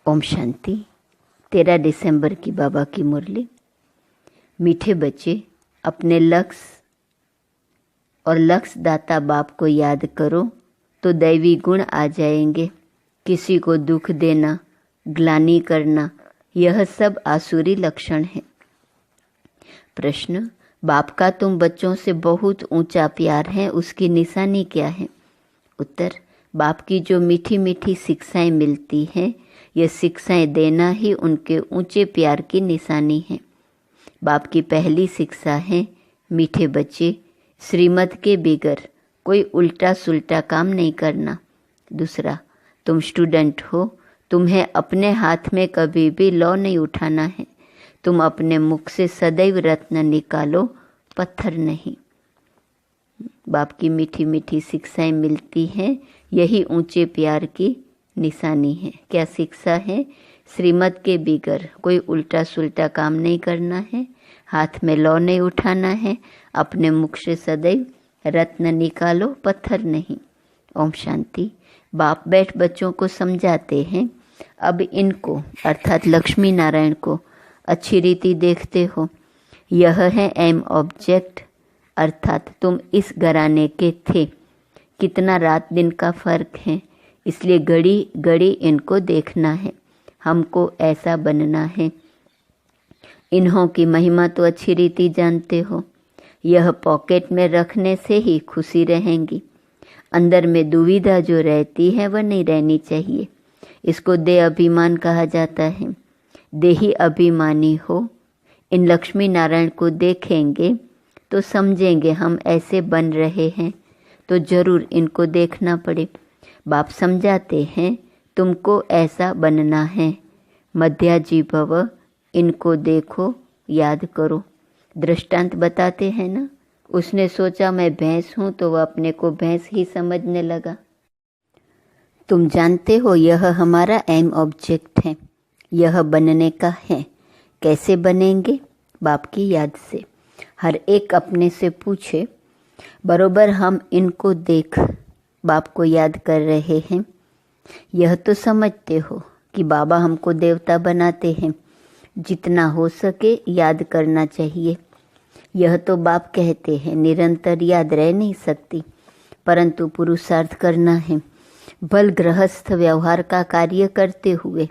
ओम शांति। 13 दिसंबर की बाबा की मुरली। मीठे बच्चे, अपने लक्ष्य और लक्ष्य दाता बाप को याद करो तो दैवी गुण आ जाएंगे। किसी को दुख देना, ग्लानि करना, यह सब आसुरी लक्षण है। प्रश्न, बाप का तुम बच्चों से बहुत ऊंचा प्यार है, उसकी निशानी क्या है? उत्तर, बाप की जो मीठी मीठी शिक्षाएं मिलती हैं, ये शिक्षाएं देना ही उनके ऊंचे प्यार की निशानी है। बाप की पहली शिक्षा है, मीठे बच्चे, श्रीमत के बगैर कोई उल्टा सुल्टा काम नहीं करना। दूसरा, तुम स्टूडेंट हो, तुम्हें अपने हाथ में कभी भी लौ नहीं उठाना है। तुम अपने मुख से सदैव रत्न निकालो, पत्थर नहीं। बाप की मीठी मीठी शिक्षाएं मिलती हैं, यही ऊंचे प्यार की निशानी है। क्या शिक्षा है? श्रीमत के बगैर कोई उल्टा सुल्टा काम नहीं करना है, हाथ में लौ नहीं उठाना है, अपने मुख से सदैव रत्न निकालो, पत्थर नहीं। ओम शांति। बाप बैठ बच्चों को समझाते हैं। अब इनको अर्थात लक्ष्मी नारायण को अच्छी रीति देखते हो। यह है एम ऑब्जेक्ट, अर्थात तुम इस घराने के थे। कितना रात दिन का फर्क है, इसलिए घड़ी घड़ी इनको देखना है। हमको ऐसा बनना है। इन्हों की महिमा तो अच्छी रीति जानते हो। यह पॉकेट में रखने से ही खुशी रहेंगी। अंदर में दुविधा जो रहती है वह नहीं रहनी चाहिए। इसको देह अभिमान कहा जाता है। देही अभिमानी हो, इन लक्ष्मी नारायण को देखेंगे तो समझेंगे हम ऐसे बन रहे हैं, तो जरूर इनको देखना पड़े। बाप समझाते हैं, तुमको ऐसा बनना है। मध्याजी भव, इनको देखो, याद करो। दृष्टांत बताते हैं ना, उसने सोचा मैं भैंस हूँ तो वह अपने को भैंस ही समझने लगा। तुम जानते हो यह हमारा एम ऑब्जेक्ट है, यह बनने का है। कैसे बनेंगे? बाप की याद से। हर एक अपने से पूछे, बरोबर हम इनको देख बाप को याद कर रहे हैं। यह तो समझते हो कि बाबा हमको देवता बनाते हैं, जितना हो सके याद करना चाहिए। यह तो बाप कहते हैं निरंतर याद रह नहीं सकती, परंतु पुरुषार्थ करना है। बल गृहस्थ व्यवहार का कार्य करते हुए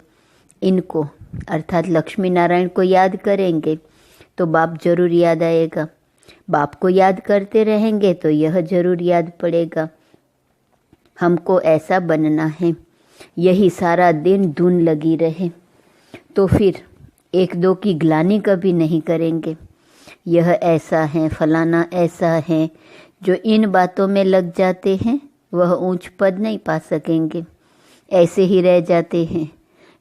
इनको अर्थात लक्ष्मी नारायण को याद करेंगे तो बाप जरूर याद आएगा। बाप को याद करते रहेंगे तो यह जरूर याद पड़ेगा। हमको ऐसा बनना है, यही सारा दिन धुन लगी रहे तो फिर एक दो की ग्लानि कभी नहीं करेंगे। यह ऐसा है, फलाना ऐसा है, जो इन बातों में लग जाते हैं वह ऊंच पद नहीं पा सकेंगे, ऐसे ही रह जाते हैं।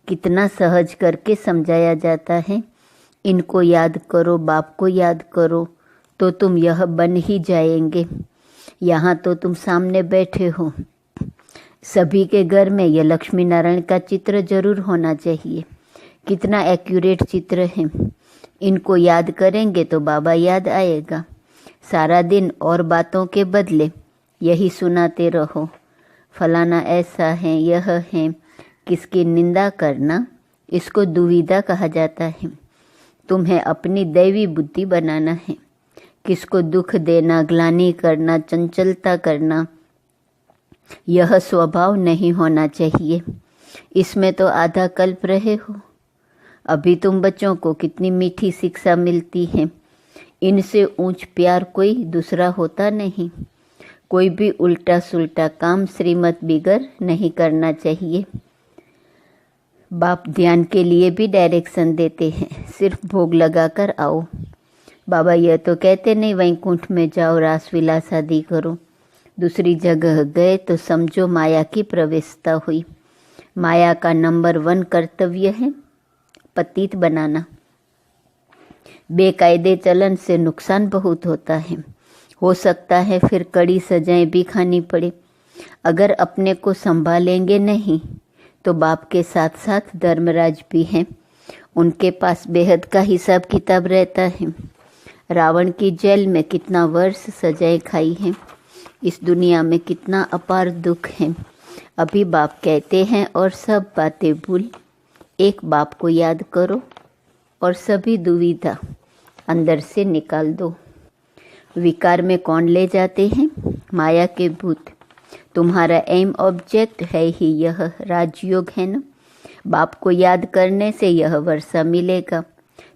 कितना सहज करके समझाया जाता है, इनको याद करो, बाप को याद करो तो तुम यह बन ही जाएंगे। यहाँ तो तुम सामने बैठे हो, सभी के घर में यह लक्ष्मी नारायण का चित्र जरूर होना चाहिए। कितना एक्यूरेट चित्र है। इनको याद करेंगे तो बाबा याद आएगा। सारा दिन और बातों के बदले यही सुनाते रहो, फलाना ऐसा है, यह है। किसकी निंदा करना, इसको दुविधा कहा जाता है। तुम्हें अपनी दैवी बुद्धि बनाना है। किसको दुख देना, ग्लानि करना, चंचलता करना, यह स्वभाव नहीं होना चाहिए। इसमें तो आधा कल्प रहे हो। अभी तुम बच्चों को कितनी मीठी शिक्षा मिलती है। इनसे ऊंच प्यार कोई दूसरा होता नहीं। कोई भी उल्टा सुल्टा काम श्रीमत बिगर नहीं करना चाहिए। बाप ध्यान के लिए भी डायरेक्शन देते हैं, सिर्फ भोग लगाकर आओ। बाबा यह तो कहते नहीं वैकुंठ में जाओ, रासविलास आदि करो। दूसरी जगह गए तो समझो माया की प्रवेशता हुई। माया का नंबर 1 कर्तव्य है पतित बनाना। बेकायदे चलन से नुकसान बहुत होता है। हो सकता है फिर कड़ी सजाएं भी खानी पड़े। अगर अपने को संभालेंगे नहीं तो बाप के साथ साथ धर्मराज भी हैं, उनके पास बेहद का हिसाब किताब रहता है। रावण की जेल में कितना वर्ष सजाएं खाई हैं। इस दुनिया में कितना अपार दुख है। अभी बाप कहते हैं और सब बातें भूल एक बाप को याद करो और सभी दुविधा अंदर से निकाल दो। विकार में कौन ले जाते हैं? माया के भूत। तुम्हारा एम ऑब्जेक्ट है ही यह राजयोग है ना। बाप को याद करने से यह वर्षा मिलेगा,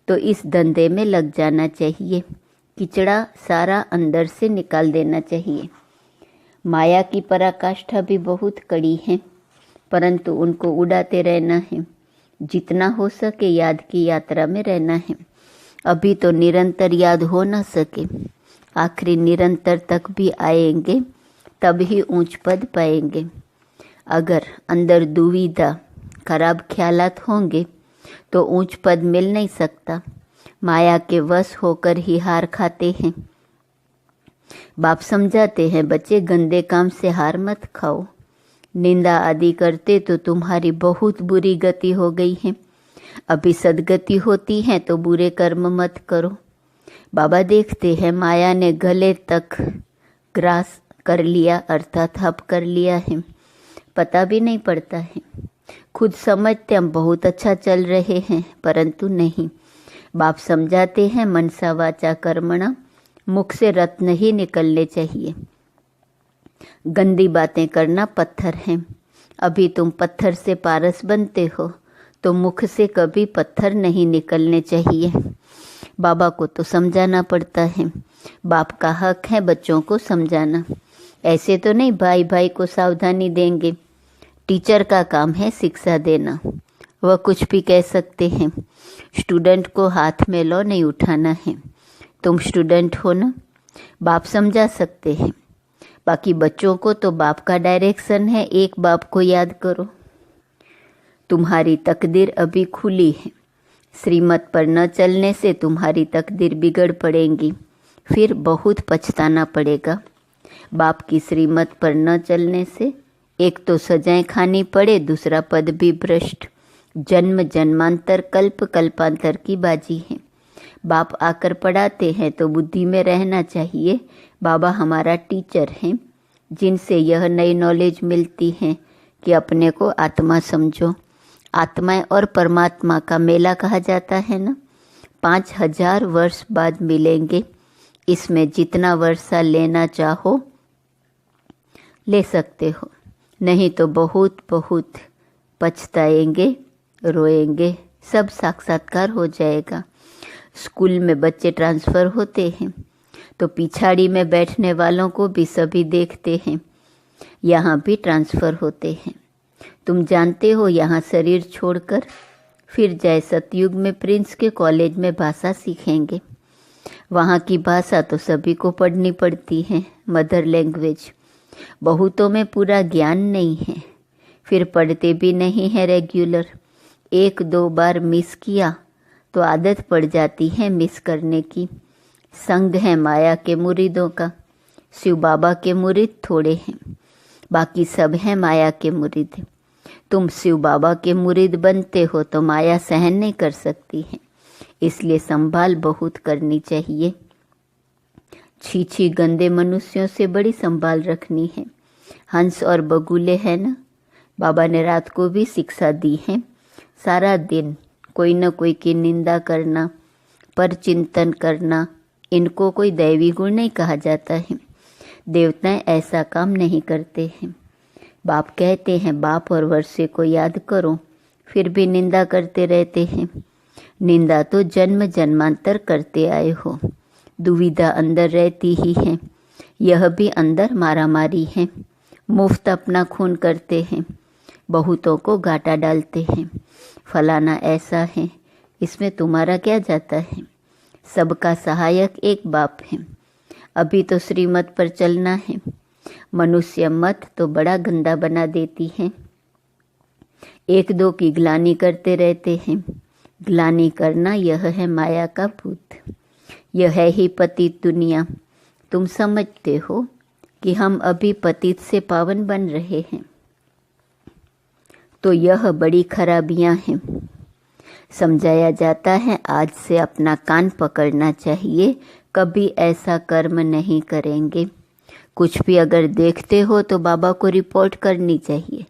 तो इस धंधे में लग जाना चाहिए। किचड़ा सारा अंदर से निकाल देना चाहिए। माया की पराकाष्ठा भी बहुत कड़ी है, परंतु उनको उड़ाते रहना है। जितना हो सके याद की यात्रा में रहना है। अभी तो निरंतर याद हो न सके, आखिरी निरंतर तक भी आएंगे तब ही ऊंच पद पाएंगे। अगर अंदर दुविधा खराब ख्यालात होंगे तो ऊंच पद मिल नहीं सकता। माया के वश होकर ही हार खाते हैं। बाप समझाते हैं, बच्चे गंदे काम से हार मत खाओ। निंदा आदि करते तो तुम्हारी बहुत बुरी गति हो गई है। अभी सदगति होती है तो बुरे कर्म मत करो। बाबा देखते हैं माया ने गले तक ग्रास कर लिया, अर्थात हप कर लिया है, पता भी नहीं पड़ता है। खुद समझते हम बहुत अच्छा चल रहे हैं, परंतु नहीं। बाप समझाते हैं, मनसा वाचा कर्मणा, मुख से रत्न ही निकलने चाहिए। गंदी बातें करना पत्थर है। अभी तुम पत्थर से पारस बनते हो, तो मुख से कभी पत्थर नहीं निकलने चाहिए। बाबा को तो समझाना पड़ता है। बाप का हक है बच्चों को समझाना। ऐसे तो नहीं भाई भाई को सावधानी देंगे। टीचर का काम है शिक्षा देना। वह कुछ भी कह सकते हैं। स्टूडेंट को हाथ में लो नहीं उठाना है। तुम स्टूडेंट हो ना, बाप समझा सकते हैं। बाकी बच्चों को तो बाप का डायरेक्शन है। एक बाप को याद करो। तुम्हारी तकदीर अभी खुली है। श्रीमत पर न चलने से तुम्हारी तकदीर बिगड़ पड़ेगी, फिर बहुत पछताना पड़ेगा। बाप की श्रीमत पर न चलने से एक तो सजाएं खानी पड़े, दूसरा पद भी भ्रष्ट। जन्म जन्मांतर कल्प कल्पांतर की बाजी है। बाप आकर पढ़ाते हैं तो बुद्धि में रहना चाहिए, बाबा हमारा टीचर हैं, जिनसे यह नई नॉलेज मिलती है कि अपने को आत्मा समझो। आत्मा और परमात्मा का मेला कहा जाता है ना। 5000 वर्ष बाद मिलेंगे। इसमें जितना वर्षा लेना चाहो ले सकते हो, नहीं तो बहुत बहुत पछताएंगे, रोएंगे। सब साक्षात्कार हो जाएगा। स्कूल में बच्चे ट्रांसफ़र होते हैं तो पिछाड़ी में बैठने वालों को भी सभी देखते हैं। यहाँ भी ट्रांसफ़र होते हैं। तुम जानते हो, यहाँ शरीर छोड़कर फिर जाए सतयुग में प्रिंस के कॉलेज में भाषा सीखेंगे। वहाँ की भाषा तो सभी को पढ़नी पड़ती है, मदर लैंग्वेज। बहुतों में पूरा ज्ञान नहीं है, फिर पढ़ते भी नहीं है रेगुलर। 1-2 बार मिस किया तो आदत पड़ जाती है मिस करने की। संग है माया के मुरीदों का। शिव बाबा के मुरीद थोड़े हैं, बाकी सब हैं माया के मुरीद। तुम शिव बाबा के मुरीद बनते हो तो माया सहन नहीं कर सकती है, इसलिए संभाल बहुत करनी चाहिए। छी गंदे मनुष्यों से बड़ी संभाल रखनी है। हंस और बगुले हैं ना, बाबा ने रात को भी शिक्षा दी है। सारा दिन कोई न कोई की निंदा करना, पर चिंतन करना, इनको कोई दैवी गुण नहीं कहा जाता है। देवताएं ऐसा काम नहीं करते हैं। बाप कहते हैं, बाप और वर्षे को याद करो, फिर भी निंदा करते रहते हैं। निंदा तो जन्म जन्मांतर करते आए हो। दुविधा अंदर रहती ही है। यह भी अंदर मारामारी है। मुफ्त अपना खून करते हैं, बहुतों को घाटा डालते हैं। फलाना ऐसा है, इसमें तुम्हारा क्या जाता है? सबका सहायक एक बाप है। अभी तो श्रीमत पर चलना है। मनुष्य मत तो बड़ा गंदा बना देती है। 1-2 की ग्लानि करते रहते हैं। ग्लानि करना यह है माया का भूत। यह है ही पतित दुनिया। तुम समझते हो कि हम अभी पतित से पावन बन रहे हैं, तो यह बड़ी खराबियां हैं। समझाया जाता है, आज से अपना कान पकड़ना चाहिए, कभी ऐसा कर्म नहीं करेंगे। कुछ भी अगर देखते हो तो बाबा को रिपोर्ट करनी चाहिए।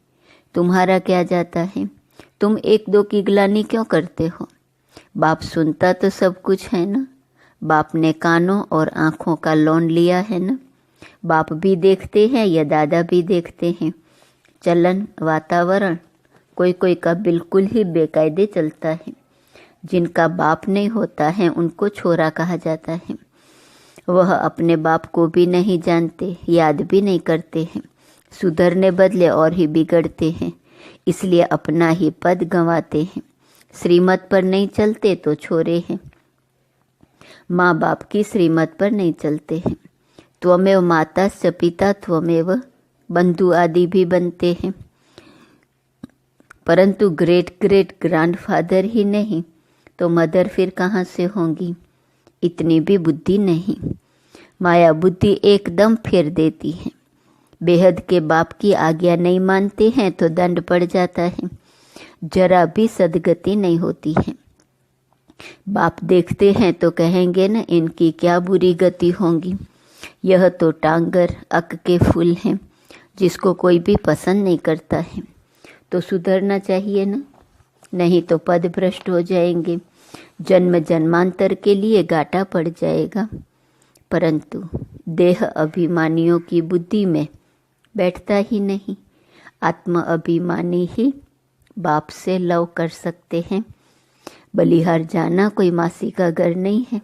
तुम्हारा क्या जाता है? तुम एक दो की ग्लानि क्यों करते हो? बाप सुनता तो सब कुछ है ना। बाप ने कानों और आँखों का लोन लिया है ना। बाप भी देखते हैं या दादा भी देखते हैं। चलन, वातावरण कोई कोई का बिल्कुल ही बेकायदे चलता है। जिनका बाप नहीं होता है उनको छोरा कहा जाता है। वह अपने बाप को भी नहीं जानते, याद भी नहीं करते हैं, सुधरने बदले और ही बिगड़ते हैं, इसलिए अपना ही पद गंवाते हैं। श्रीमत पर नहीं चलते तो छोरे हैं। माँ बाप की श्रीमत पर नहीं चलते हैं। त्वमेव माता च पिता त्वमेव बंधु आदि भी बनते हैं, परंतु ग्रेट ग्रेट ग्रैंडफादर ही नहीं तो मदर फिर कहाँ से होंगी? इतनी भी बुद्धि नहीं। माया बुद्धि एकदम फेर देती है। बेहद के बाप की आज्ञा नहीं मानते हैं तो दंड पड़ जाता है, जरा भी सदगति नहीं होती है। बाप देखते हैं तो कहेंगे न, इनकी क्या बुरी गति होंगी। यह तो टांगर अक के फूल हैं, जिसको कोई भी पसंद नहीं करता है। तो सुधरना चाहिए ना, नहीं तो पद भ्रष्ट हो जाएंगे, जन्म जन्मांतर के लिए घाटा पड़ जाएगा। परंतु देह अभिमानियों की बुद्धि में बैठता ही नहीं। आत्म अभिमानी ही बाप से लव कर सकते हैं। बलिहार जाना कोई मासी का घर नहीं है।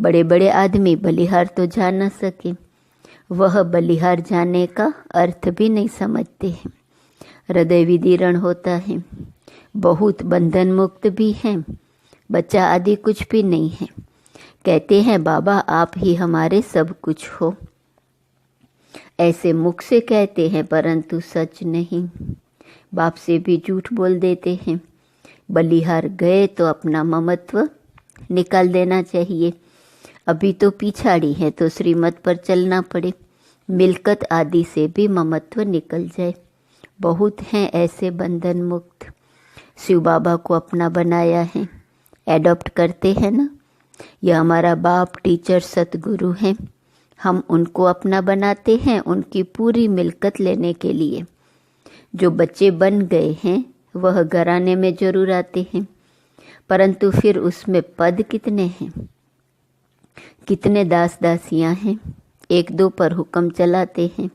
बड़े बड़े आदमी बलिहार तो जा न सके, वह बलिहार जाने का अर्थ भी नहीं समझते हैं। हृदय विदीर्ण होता है, बहुत बंधन मुक्त भी हैं, बच्चा आदि कुछ भी नहीं है। कहते हैं बाबा आप ही हमारे सब कुछ हो। ऐसे मुख से कहते हैं परंतु सच नहीं। बाप से भी झूठ बोल देते हैं। बलिहार गए तो अपना ममत्व निकाल देना चाहिए। अभी तो पिछाड़ी है तो श्रीमत पर चलना पड़े, मिल्कत आदि से भी ममत्व निकल जाए। बहुत हैं ऐसे बंधन मुक्त। शिव बाबा को अपना बनाया है, एडॉप्ट करते हैं ना। यह हमारा बाप, टीचर, सतगुरु हैं। हम उनको अपना बनाते हैं उनकी पूरी मिल्कत लेने के लिए। जो बच्चे बन गए हैं वह घराने में जरूर आते हैं, परंतु फिर उसमें पद कितने हैं? कितने दास दासियां हैं? एक दो पर हुक्म चलाते हैं।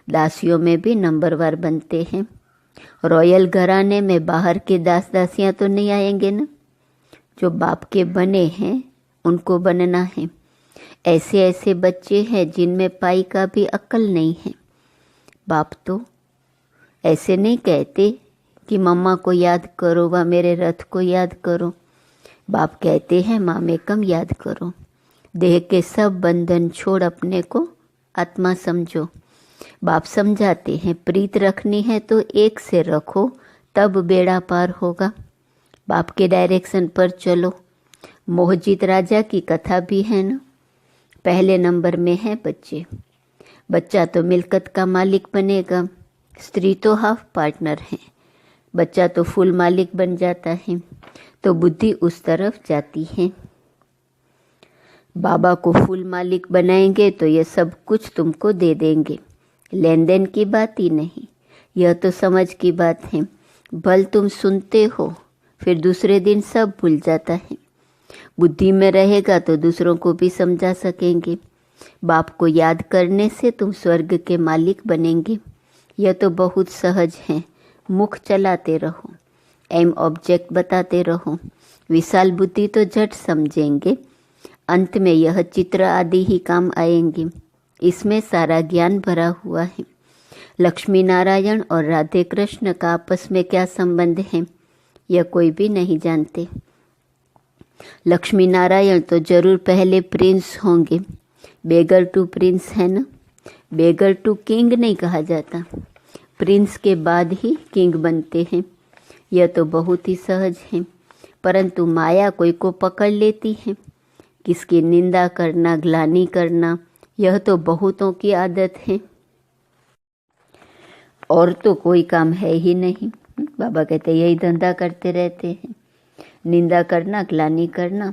दासियों में भी नंबरवार बनते हैं। रॉयल घराने में बाहर के दास दासियां तो नहीं आएंगे ना। जो बाप के बने हैं उनको बनना है। ऐसे ऐसे बच्चे हैं जिनमें पाई का भी अक्ल नहीं है। बाप तो ऐसे नहीं कहते कि मम्मा को याद करो व मेरे रथ को याद करो। बाप कहते हैं माँ में कम याद करो। देह के सब बंधन छोड़ अपने को आत्मा समझो। बाप समझाते हैं प्रीत रखनी है तो एक से रखो, तब बेड़ा पार होगा। बाप के डायरेक्शन पर चलो। मोहजित राजा की कथा भी है ना। पहले नंबर में है बच्चे। बच्चा तो मिल्कत का मालिक बनेगा, स्त्री तो हाफ पार्टनर है। बच्चा तो फुल मालिक बन जाता है, तो बुद्धि उस तरफ जाती है। बाबा को फुल मालिक बनाएंगे तो ये सब कुछ तुमको दे देंगे। लेन देन की बात ही नहीं, यह तो समझ की बात है। भल तुम सुनते हो, फिर दूसरे दिन सब भूल जाता है। बुद्धि में रहेगा तो दूसरों को भी समझा सकेंगे। बाप को याद करने से तुम स्वर्ग के मालिक बनेंगे। यह तो बहुत सहज है। मुख चलाते रहो, एम ऑब्जेक्ट बताते रहो। विशाल बुद्धि तो झट समझेंगे। अंत में यह चित्र आदि ही काम आएंगे। इसमें सारा ज्ञान भरा हुआ है। लक्ष्मी नारायण और राधे कृष्ण का आपस में क्या संबंध है, यह कोई भी नहीं जानते। लक्ष्मी नारायण तो जरूर पहले प्रिंस होंगे। बेगर टू प्रिंस है ना। बेगर टू किंग नहीं कहा जाता, प्रिंस के बाद ही किंग बनते हैं। यह तो बहुत ही सहज है, परंतु माया कोई को पकड़ लेती है। किसकी निंदा करना, ग्लानि करना, यह तो बहुतों की आदत है। और तो कोई काम है ही नहीं। बाबा कहते यही धंधा करते रहते हैं, निंदा करना, ग्लानि करना।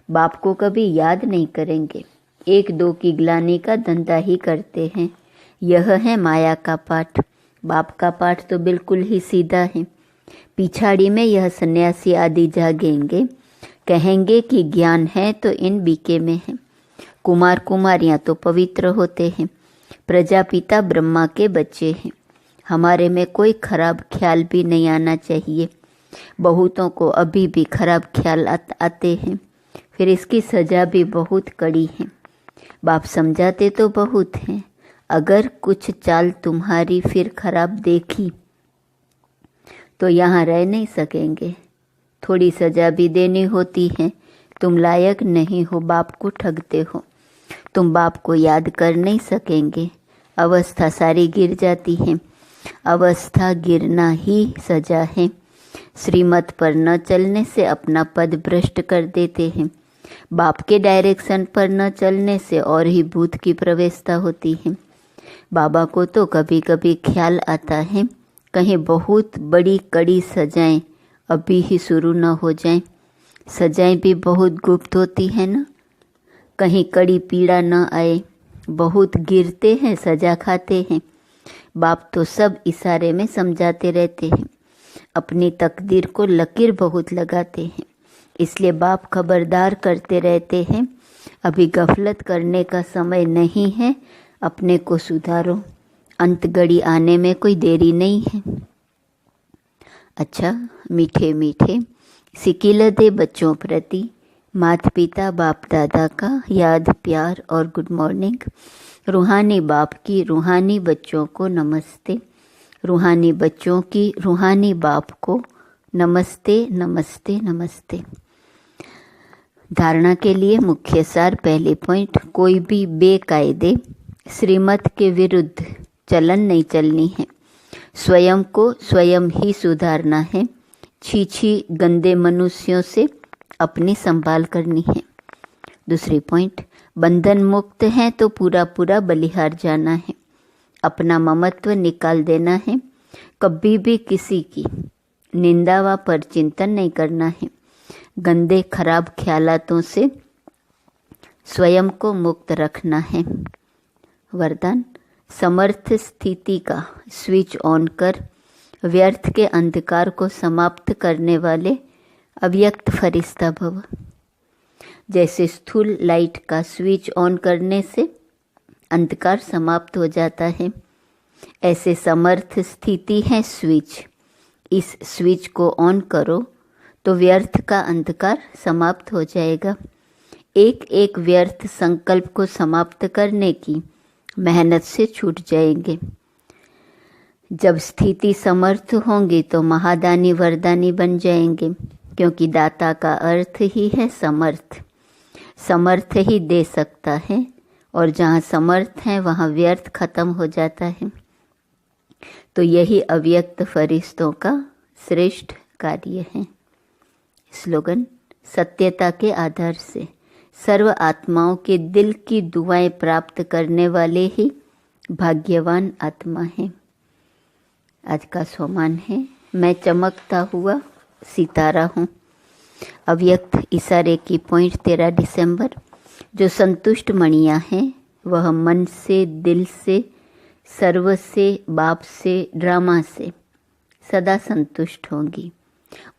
बाप को कभी याद नहीं करेंगे, एक दो की ग्लानि का धंधा ही करते हैं। यह है माया का पाठ। बाप का पाठ तो बिल्कुल ही सीधा है। पिछाड़ी में यह सन्यासी आदि जागेंगे, कहेंगे कि ज्ञान है तो इन बीके में है। कुमार कुमारियां तो पवित्र होते हैं, प्रजापिता ब्रह्मा के बच्चे हैं। हमारे में कोई खराब ख्याल भी नहीं आना चाहिए। बहुतों को अभी भी खराब ख्याल आते हैं, फिर इसकी सजा भी बहुत कड़ी है। बाप समझाते तो बहुत हैं, अगर कुछ चाल तुम्हारी फिर खराब देखी तो यहाँ रह नहीं सकेंगे। थोड़ी सजा भी देनी होती है। तुम लायक नहीं हो, बाप को ठगते हो। तुम बाप को याद कर नहीं सकेंगे। अवस्था सारी गिर जाती है। अवस्था गिरना ही सजा है। श्रीमत पर न चलने से अपना पद भ्रष्ट कर देते हैं। बाप के डायरेक्शन पर न चलने से और ही भूत की प्रवेशता होती है। बाबा को तो कभी कभी ख्याल आता है कहीं बहुत बड़ी कड़ी सजाएं अभी ही शुरू न हो जाएं। सजाएं भी बहुत गुप्त होती है ना, कहीं कड़ी पीड़ा न आए। बहुत गिरते हैं, सजा खाते हैं। बाप तो सब इशारे में समझाते रहते हैं। अपनी तकदीर को लकीर बहुत लगाते हैं, इसलिए बाप खबरदार करते रहते हैं, अभी गफलत करने का समय नहीं है, अपने को सुधारो, अंत घड़ी आने में कोई देरी नहीं है। अच्छा, मीठे मीठे सिकिलदे बच्चों प्रति माता पिता बाप दादा का याद प्यार और गुड मॉर्निंग। रूहानी बाप की रूहानी बच्चों को नमस्ते। रूहानी बच्चों की रूहानी बाप को नमस्ते नमस्ते नमस्ते। धारणा के लिए मुख्य सार। पहले पॉइंट, कोई भी बेकायदे श्रीमत के विरुद्ध चलन नहीं चलनी है। स्वयं को स्वयं ही सुधारना है। छी गंदे मनुष्यों से अपनी संभाल करनी है। दूसरी पॉइंट, बंधन मुक्त है तो पूरा पूरा बलिहार जाना है। अपना ममत्व निकाल देना है। कभी भी किसी की निंदा व पर चिंतन नहीं करना है। गंदे खराब ख्यालातों से स्वयं को मुक्त रखना है। वरदान, समर्थ स्थिति का स्विच ऑन कर व्यर्थ के अंधकार को समाप्त करने वाले अव्यक्त फरिश्ता भव। जैसे स्थूल लाइट का स्विच ऑन करने से अंधकार समाप्त हो जाता है, ऐसे समर्थ स्थिति है स्विच। इस स्विच को ऑन करो तो व्यर्थ का अंधकार समाप्त हो जाएगा। एक एक व्यर्थ संकल्प को समाप्त करने की मेहनत से छूट जाएंगे। जब स्थिति समर्थ होंगी तो महादानी वरदानी बन जाएंगे, क्योंकि दाता का अर्थ ही है समर्थ। समर्थ ही दे सकता है, और जहाँ समर्थ है वहाँ व्यर्थ खत्म हो जाता है। तो यही अव्यक्त फरिश्तों का श्रेष्ठ कार्य है। स्लोगन, सत्यता के आधार से सर्व आत्माओं के दिल की दुआएं प्राप्त करने वाले ही भाग्यवान आत्मा हैं। आज का सोमान है, मैं चमकता हुआ सितारा हूँ। अव्यक्त इशारे की पॉइंट 13 दिसंबर। जो संतुष्ट मणियाँ हैं वह मन से, दिल से, सर्व से, बाप से, ड्रामा से सदा संतुष्ट होंगी।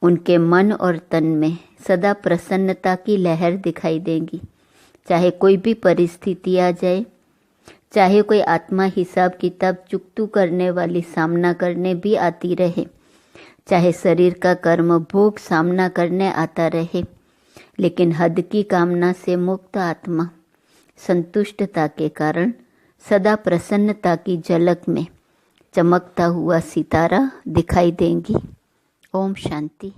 उनके मन और तन में सदा प्रसन्नता की लहर दिखाई देगी। चाहे कोई भी परिस्थिति आ जाए, चाहे कोई आत्मा हिसाब किताब चुकतू करने वाली सामना करने भी आती रहे, चाहे शरीर का कर्म भोग सामना करने आता रहे, लेकिन हद की कामना से मुक्त आत्मा संतुष्टता के कारण सदा प्रसन्नता की झलक में चमकता हुआ सितारा दिखाई देंगी। ओम शांति।